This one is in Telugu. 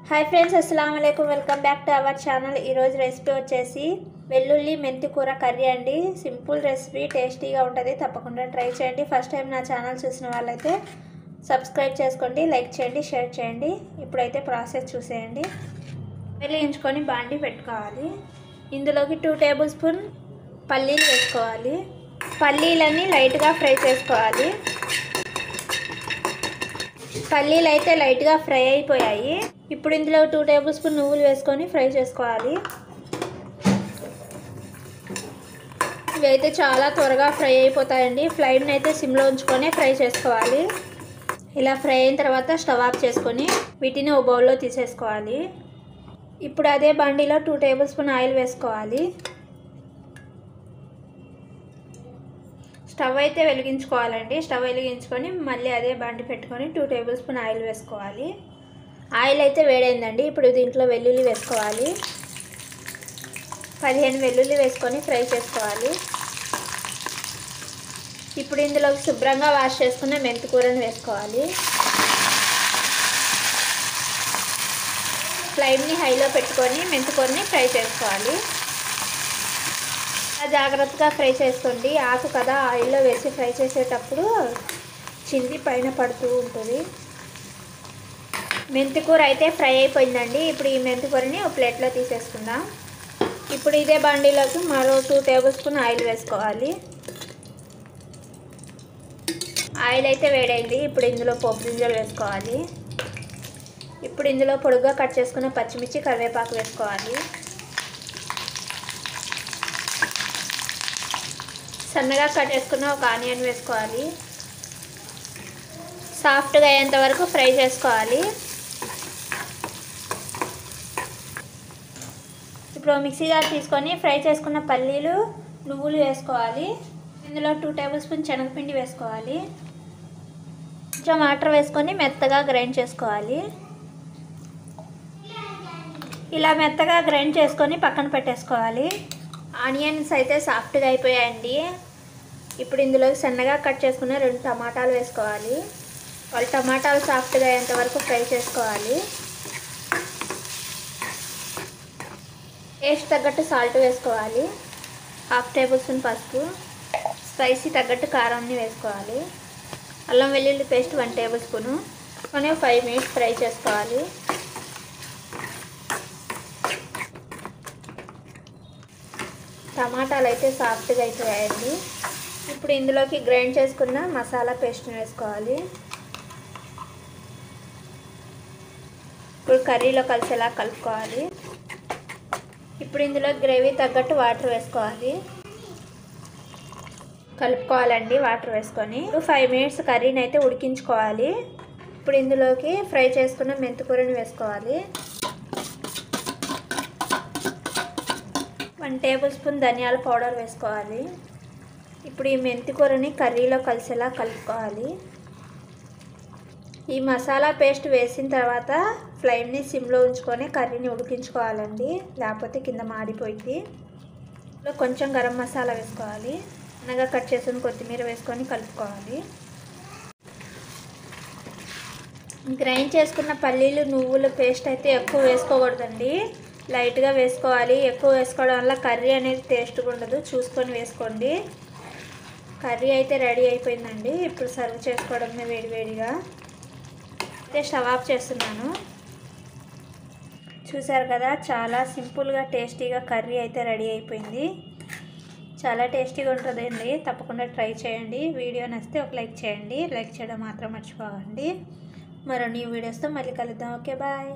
हाय फ्रेंड्स अस्सलाम वालेकुम welcome back to our channel. Recipe వచ్చేసి వెల్లుల్లి మెంతి కూర కర్రీ అండి। సింపుల్ రెసిపీ టేస్టీగా ఉంటది, తప్పకుండా ట్రై చేయండి। ఫస్ట్ టైం నా ఛానల్ చూసిన వాళ్ళైతే సబ్స్క్రైబ్ చేసుకోండి, లైక్ చేయండి, షేర్ చేయండి। ఇప్పుడైతే ప్రాసెస్ చూసేయండి। వెలిగించుకొని బాండి పెట్టుకోవాలి। ఇందులోకి 2 టేబుల్ స్పూన్ పల్లీలు వేసుకోవాలి। పల్లీలని లైట్ గా ఫ్రై చేసుకోవాలి। పల్లీలు అయితే లైట్ గా ఫ్రై అయిపోయాయి। ఇప్పుడు ఇందులో 2 టేబుల్ స్పూన్ నువ్వులు వేసుకొని ఫ్రై చేసుకోవాలి। ఇవైతే చాలా త్వరగా ఫ్రై అయిపోతాయండి। ఫ్లేమ్ని అయితే సిమ్లో ఉంచుకొని ఫ్రై చేసుకోవాలి। ఇలా ఫ్రై అయిన తర్వాత స్టవ్ ఆఫ్ చేసుకొని వీటిని ఒక బౌల్లో తీసేసుకోవాలి। ఇప్పుడు అదే బండిలో 2 టేబుల్ స్పూన్ ఆయిల్ వేసుకోవాలి। స్టవ్ అయితే వెలిగించుకోవాలండి। స్టవ్ వెలిగించుకొని మళ్ళీ అదే బండి పెట్టుకొని 2 టేబుల్ స్పూన్ ఆయిల్ వేసుకోవాలి। ఆయిల్ అయితే వేడైందండి। ఇప్పుడు దీంట్లో వెల్లుల్లి వేసుకోవాలి। 15 వెల్లుల్లి వేసుకొని ఫ్రై చేసుకోవాలి। ఇప్పుడు ఇందులో శుభ్రంగా వాష్ చేసుకున్న మెంతి కూరని వేసుకోవాలి। ఫ్లేమ్ని హైలో పెట్టుకొని మెంతి కూరని ఫ్రై చేసుకోవాలి। జాగ్రత్తగా ఫ్రై చేసుకోండి, ఆకు కదా ఆయిల్లో వేసి ఫ్రై చేసేటప్పుడు చింది పైన పడుతూ ఉంటుంది। మెంతి కూర అయితే ఫ్రై అయిపోయిందండి। ఇప్పుడు ఈ మెంతి కూరని ఒక ప్లేట్లో తీసేసుకుందాం। ఇప్పుడు ఇదే బండిలోకి మరో 2 టేబుల్ స్పూన్ ఆయిల్ వేసుకోవాలి। ఆయిల్ అయితే వేడైంది। ఇప్పుడు ఇందులో పోపు గింజలు వేసుకోవాలి। ఇప్పుడు ఇందులో పొడుగ్గా కట్ చేసుకున్న పచ్చిమిర్చి, కరివేపాకు వేసుకోవాలి। సన్నగా కట్ చేసుకున్న ఒక ఆనియన్ వేసుకోవాలి। సాఫ్ట్గా అయ్యేంత వరకు ఫ్రై చేసుకోవాలి। ఇప్పుడు మిక్సీ జార్ తీసుకొని ఫ్రై చేసుకున్న పల్లీలు, నువ్వులు వేసుకోవాలి। ఇందులో 2 టేబుల్ స్పూన్ శనగపిండి వేసుకోవాలి। కొంచెం వాటర్ వేసుకొని మెత్తగా గ్రైండ్ చేసుకోవాలి। ఇలా మెత్తగా గ్రైండ్ చేసుకొని పక్కన పెట్టేసుకోవాలి। ఆనియన్స్ అయితే సాఫ్ట్గా అయిపోయాయండి। ఇప్పుడు ఇందులో సన్నగా కట్ చేసుకున్న 2 టమాటాలు వేసుకోవాలి। వాళ్ళు టమాటాలు సాఫ్ట్గా అయ్యేంత వరకు ఫ్రై చేసుకోవాలి। టేస్ట్ తగ్గట్టు సాల్ట్ వేసుకోవాలి। 1/2 టేబుల్ స్పూన్ పసుపు, స్పైసీ తగ్గట్టు కారాన్ని వేసుకోవాలి। అల్లం వెల్లుల్లి పేస్ట్ 1 టేబుల్ స్పూను, కొన్ని 5 మినిట్స్ ఫ్రై చేసుకోవాలి। టమాటాలు అయితే సాఫ్ట్గా అయిపోయాయండి। ఇప్పుడు ఇందులోకి గ్రైండ్ చేసుకున్న మసాలా పేస్ట్ని వేసుకోవాలి। ఇప్పుడు కర్రీలో కలిసేలా కలుపుకోవాలి। ఇప్పుడు ఇందులో గ్రేవీ తగ్గట్టు వాటర్ వేసుకోవాలి। కలుపుకోవాలండి వాటర్ వేసుకొని 5 మినిట్స్ కర్రీని అయితే ఉడికించుకోవాలి। ఇప్పుడు ఇందులోకి ఫ్రై చేసుకున్న మెంతి కూరని వేసుకోవాలి। 1 టేబుల్ స్పూన్ ధనియాల పౌడర్ వేసుకోవాలి। ఇప్పుడు ఈ మెంతి కూరని కర్రీలో కలిసేలా కలుపుకోవాలి। ఈ మసాలా పేస్ట్ వేసిన తర్వాత ఫ్లేమ్ని సిమ్లో ఉంచుకొని కర్రీని ఉడికించుకోవాలండి, లేకపోతే కింద మాడిపోయింది। కొంచెం గరం మసాలా వేసుకోవాలి। సన్నగా కట్ చేసుకుని కొత్తిమీర వేసుకొని కలుపుకోవాలి। గ్రైండ్ చేసుకున్న పల్లీలు, నువ్వుల పేస్ట్ అయితే ఎక్కువ వేసుకోకూడదండి, లైట్గా వేసుకోవాలి। ఎక్కువ వేసుకోవడం వల్ల కర్రీ అనేది టేస్ట్గా ఉండదు, చూసుకొని వేసుకోండి। కర్రీ అయితే రెడీ అయిపోయిందండి। ఇప్పుడు సర్వ్ చేసుకోవడమే వేడివేడిగా। అయితే స్టవ్ ఆఫ్ చేస్తున్నాను। చూసారు కదా, చాలా సింపుల్గా టేస్టీగా కర్రీ అయితే రెడీ అయిపోయింది। చాలా టేస్టీగా ఉంటుందండి, తప్పకుండా ట్రై చేయండి। వీడియో నచ్చితే ఒక లైక్ చేయండి, లైక్ చేయడం మాత్రం మర్చిపోకండి। మరో న్యూ వీడియోస్తో మళ్ళీ కలుద్దాం। Okay bye.